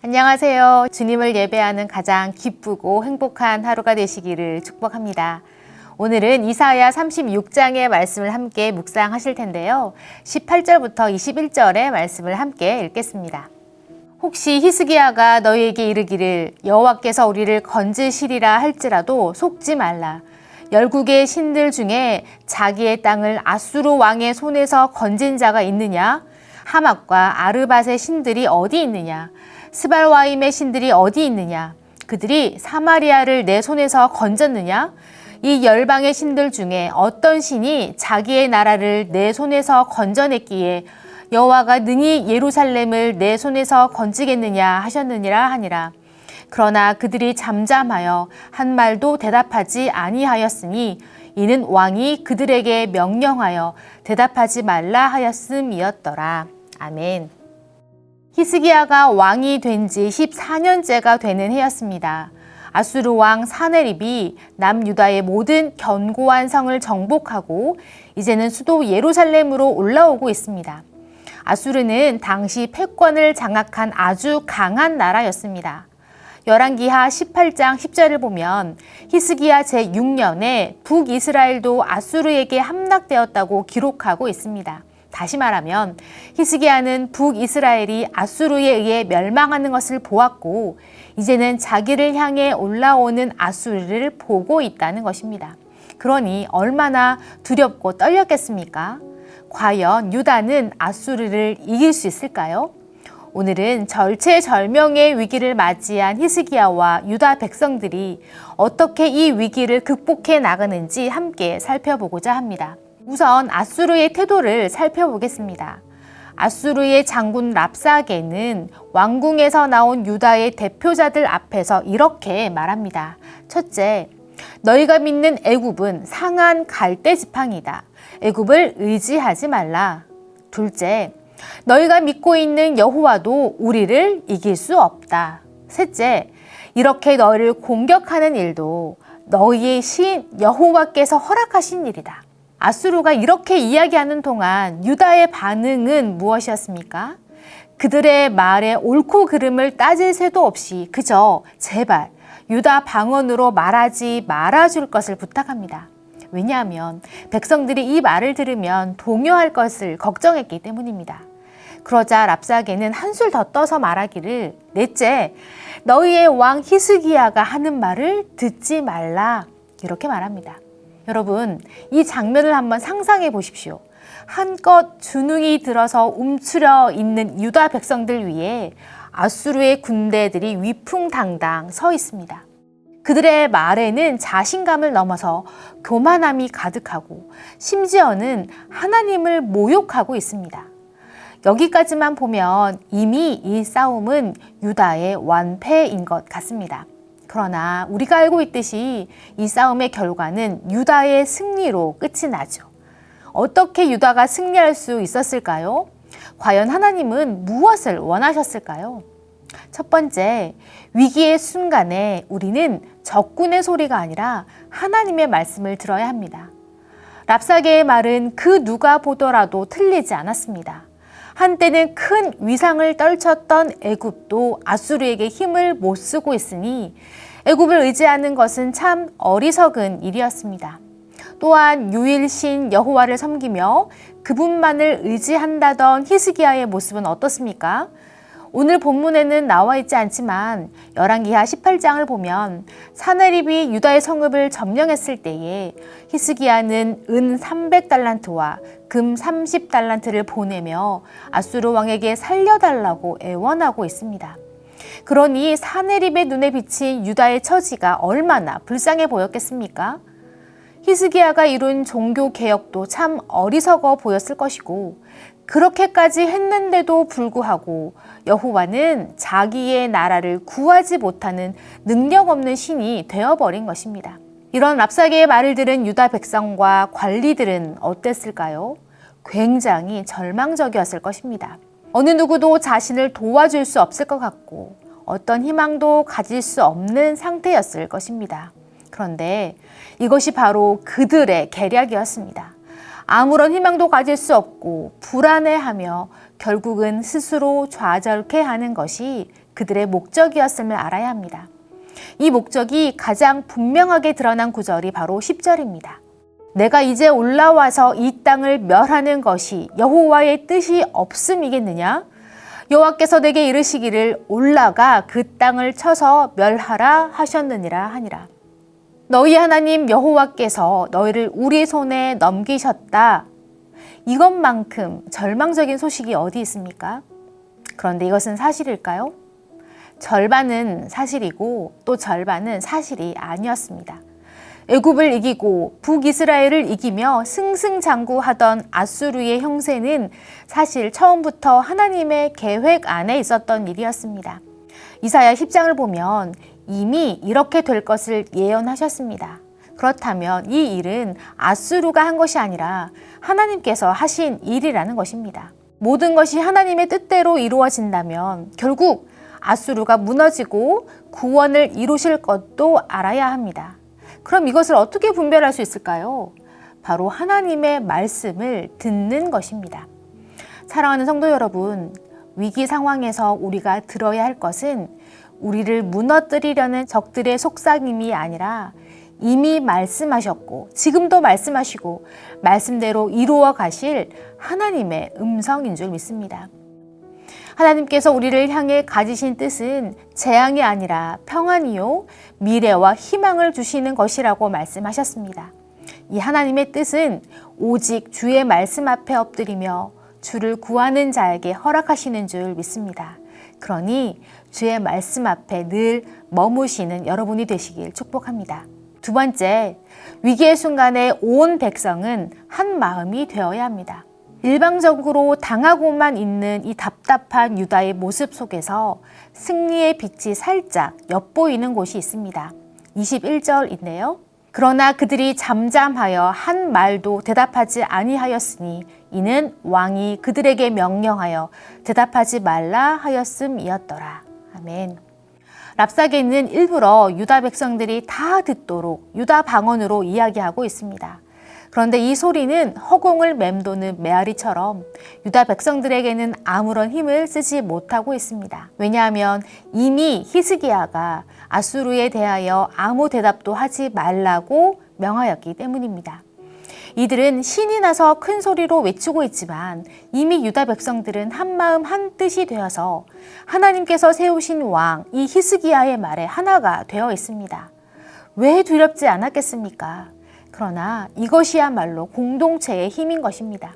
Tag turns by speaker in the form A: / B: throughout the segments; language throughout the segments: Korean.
A: 안녕하세요. 주님을 예배하는 가장 기쁘고 행복한 하루가 되시기를 축복합니다. 오늘은 이사야 36장의 말씀을 함께 묵상하실 텐데요. 18절부터 21절의 말씀을 함께 읽겠습니다. 혹시 히스기야가 너희에게 이르기를 여호와께서 우리를 건지시리라 할지라도 속지 말라. 열국의 신들 중에 자기의 땅을 아수르 왕의 손에서 건진 자가 있느냐? 하맛과 아르밧의 신들이 어디 있느냐? 스발와임의 신들이 어디 있느냐? 그들이 사마리아를 내 손에서 건졌느냐? 이 열방의 신들 중에 어떤 신이 자기의 나라를 내 손에서 건져냈기에 여호와가 능히 예루살렘을 내 손에서 건지겠느냐 하셨느니라 하니라. 그러나 그들이 잠잠하여 한 말도 대답하지 아니하였으니 이는 왕이 그들에게 명령하여 대답하지 말라 하였음이었더라. 아멘. 히스기야가 왕이 된 지 14년째가 되는 해였습니다. 아수르 왕 사네립이 남유다의 모든 견고한 성을 정복하고 이제는 수도 예루살렘으로 올라오고 있습니다. 아수르는 당시 패권을 장악한 아주 강한 나라였습니다. 열왕기하 18장 10절을 보면 히스기야 제6년에 북이스라엘도 아수르에게 함락되었다고 기록하고 있습니다. 다시 말하면 히스기야는 북이스라엘이 아수르에 의해 멸망하는 것을 보았고 이제는 자기를 향해 올라오는 아수르를 보고 있다는 것입니다. 그러니 얼마나 두렵고 떨렸겠습니까? 과연 유다는 아수르를 이길 수 있을까요? 오늘은 절체절명의 위기를 맞이한 히스기야와 유다 백성들이 어떻게 이 위기를 극복해 나가는지 함께 살펴보고자 합니다. 우선 아수르의 태도를 살펴보겠습니다. 아수르의 장군 랍사게는 왕궁에서 나온 유다의 대표자들 앞에서 이렇게 말합니다. 첫째, 너희가 믿는 애굽은 상한 갈대 지팡이다. 애굽을 의지하지 말라. 둘째, 너희가 믿고 있는 여호와도 우리를 이길 수 없다. 셋째, 이렇게 너희를 공격하는 일도 너희의 신 여호와께서 허락하신 일이다. 아수르가 이렇게 이야기하는 동안 유다의 반응은 무엇이었습니까? 그들의 말에 옳고 그름을 따질 새도 없이 그저 제발 유다 방언으로 말하지 말아줄 것을 부탁합니다. 왜냐하면 백성들이 이 말을 들으면 동요할 것을 걱정했기 때문입니다. 그러자 랍사게는 한술 더 떠서 말하기를 넷째, 너희의 왕 히스기야가 하는 말을 듣지 말라 이렇게 말합니다. 여러분, 이 장면을 한번 상상해 보십시오. 한껏 주눅이 들어서 움츠려 있는 유다 백성들 위에 아수르의 군대들이 위풍당당 서 있습니다. 그들의 말에는 자신감을 넘어서 교만함이 가득하고 심지어는 하나님을 모욕하고 있습니다. 여기까지만 보면 이미 이 싸움은 유다의 완패인 것 같습니다. 그러나 우리가 알고 있듯이 이 싸움의 결과는 유다의 승리로 끝이 나죠. 어떻게 유다가 승리할 수 있었을까요? 과연 하나님은 무엇을 원하셨을까요? 첫 번째, 위기의 순간에 우리는 적군의 소리가 아니라 하나님의 말씀을 들어야 합니다. 랍사게의 말은 그 누가 보더라도 틀리지 않았습니다. 한때는 큰 위상을 떨쳤던 애굽도 아수르에게 힘을 못 쓰고 있으니 애굽을 의지하는 것은 참 어리석은 일이었습니다. 또한 유일신 여호와를 섬기며 그분만을 의지한다던 히스기야의 모습은 어떻습니까? 오늘 본문에는 나와 있지 않지만 열왕기하 18장을 보면 사네립이 유다의 성읍을 점령했을 때에 히스기야는 은 300달란트와 금 30달란트를 보내며 아수르 왕에게 살려달라고 애원하고 있습니다. 그러니 사네립의 눈에 비친 유다의 처지가 얼마나 불쌍해 보였겠습니까? 히스기야가 이룬 종교 개혁도 참 어리석어 보였을 것이고 그렇게까지 했는데도 불구하고 여호와는 자기의 나라를 구하지 못하는 능력 없는 신이 되어버린 것입니다. 이런 랍사게의 말을 들은 유다 백성과 관리들은 어땠을까요? 굉장히 절망적이었을 것입니다. 어느 누구도 자신을 도와줄 수 없을 것 같고 어떤 희망도 가질 수 없는 상태였을 것입니다. 그런데 이것이 바로 그들의 계략이었습니다. 아무런 희망도 가질 수 없고 불안해하며 결국은 스스로 좌절케 하는 것이 그들의 목적이었음을 알아야 합니다. 이 목적이 가장 분명하게 드러난 구절이 바로 10절입니다. 내가 이제 올라와서 이 땅을 멸하는 것이 여호와의 뜻이 없음이겠느냐? 여호와께서 내게 이르시기를 올라가 그 땅을 쳐서 멸하라 하셨느니라 하니라. 너희 하나님 여호와께서 너희를 우리 손에 넘기셨다. 이것만큼 절망적인 소식이 어디 있습니까? 그런데 이것은 사실일까요? 절반은 사실이고 또 절반은 사실이 아니었습니다. 애굽을 이기고 북이스라엘을 이기며 승승장구하던 아수르의 형세는 사실 처음부터 하나님의 계획 안에 있었던 일이었습니다. 이사야 10장을 보면 이미 이렇게 될 것을 예언하셨습니다. 그렇다면 이 일은 아수르가 한 것이 아니라 하나님께서 하신 일이라는 것입니다. 모든 것이 하나님의 뜻대로 이루어진다면 결국 아수르가 무너지고 구원을 이루실 것도 알아야 합니다. 그럼 이것을 어떻게 분별할 수 있을까요? 바로 하나님의 말씀을 듣는 것입니다. 사랑하는 성도 여러분, 위기 상황에서 우리가 들어야 할 것은 우리를 무너뜨리려는 적들의 속삭임이 아니라 이미 말씀하셨고 지금도 말씀하시고 말씀대로 이루어 가실 하나님의 음성인 줄 믿습니다. 하나님께서 우리를 향해 가지신 뜻은 재앙이 아니라 평안이요 미래와 희망을 주시는 것이라고 말씀하셨습니다. 이 하나님의 뜻은 오직 주의 말씀 앞에 엎드리며 주를 구하는 자에게 허락하시는 줄 믿습니다. 그러니 주의 말씀 앞에 늘 머무시는 여러분이 되시길 축복합니다. 두 번째, 위기의 순간에 온 백성은 한 마음이 되어야 합니다. 일방적으로 당하고만 있는 이 답답한 유다의 모습 속에서 승리의 빛이 살짝 엿보이는 곳이 있습니다. 21절인데요. 그러나 그들이 잠잠하여 한 말도 대답하지 아니하였으니 이는 왕이 그들에게 명령하여 대답하지 말라 하였음이었더라. 아멘. 랍사게는 일부러 유다 백성들이 다 듣도록 유다 방언으로 이야기하고 있습니다. 그런데 이 소리는 허공을 맴도는 메아리처럼 유다 백성들에게는 아무런 힘을 쓰지 못하고 있습니다. 왜냐하면 이미 히스기야가 아수르에 대하여 아무 대답도 하지 말라고 명하였기 때문입니다. 이들은 신이 나서 큰 소리로 외치고 있지만 이미 유다 백성들은 한마음 한뜻이 되어서 하나님께서 세우신 왕 이 히스기야의 말에 하나가 되어 있습니다. 왜 두렵지 않았겠습니까? 그러나 이것이야말로 공동체의 힘인 것입니다.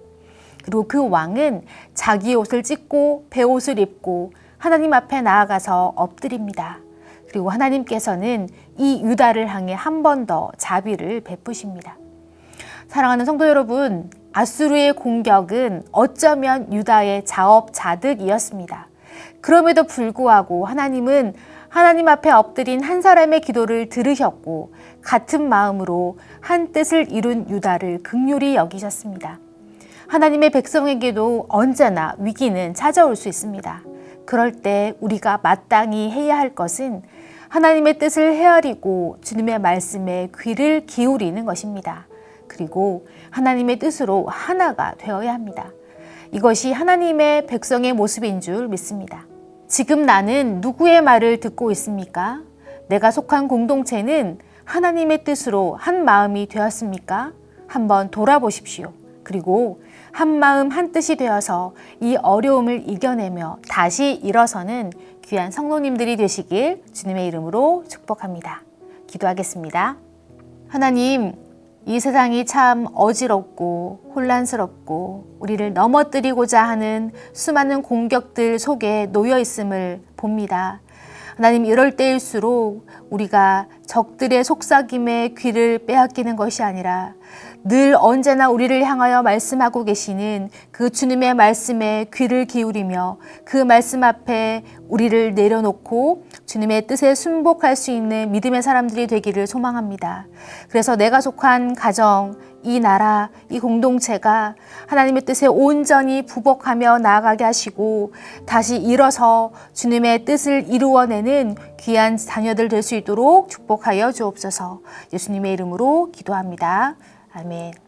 A: 그리고 그 왕은 자기 옷을 찢고 베옷을 입고 하나님 앞에 나아가서 엎드립니다. 그리고 하나님께서는 이 유다를 향해 한 번 더 자비를 베푸십니다. 사랑하는 성도 여러분, 아수르의 공격은 어쩌면 유다의 자업자득이었습니다. 그럼에도 불구하고 하나님은 하나님 앞에 엎드린 한 사람의 기도를 들으셨고 같은 마음으로 한 뜻을 이룬 유다를 긍휼히 여기셨습니다. 하나님의 백성에게도 언제나 위기는 찾아올 수 있습니다. 그럴 때 우리가 마땅히 해야 할 것은 하나님의 뜻을 헤아리고 주님의 말씀에 귀를 기울이는 것입니다. 그리고 하나님의 뜻으로 하나가 되어야 합니다. 이것이 하나님의 백성의 모습인 줄 믿습니다. 지금 나는 누구의 말을 듣고 있습니까? 내가 속한 공동체는 하나님의 뜻으로 한 마음이 되었습니까? 한번 돌아보십시오. 그리고 한 마음 한 뜻이 되어서 이 어려움을 이겨내며 다시 일어서는 귀한 성도님들이 되시길 주님의 이름으로 축복합니다. 기도하겠습니다. 하나님, 이 세상이 참 어지럽고 혼란스럽고 우리를 넘어뜨리고자 하는 수많은 공격들 속에 놓여 있음을 봅니다. 하나님, 이럴 때일수록 우리가 적들의 속삭임에 귀를 빼앗기는 것이 아니라 늘 언제나 우리를 향하여 말씀하고 계시는 그 주님의 말씀에 귀를 기울이며 그 말씀 앞에 우리를 내려놓고 주님의 뜻에 순복할 수 있는 믿음의 사람들이 되기를 소망합니다. 그래서 내가 속한 가정, 이 나라, 이 공동체가 하나님의 뜻에 온전히 부복하며 나아가게 하시고 다시 일어서 주님의 뜻을 이루어내는 귀한 자녀들 될 수 있도록 축복하여 주옵소서. 예수님의 이름으로 기도합니다. 아멘.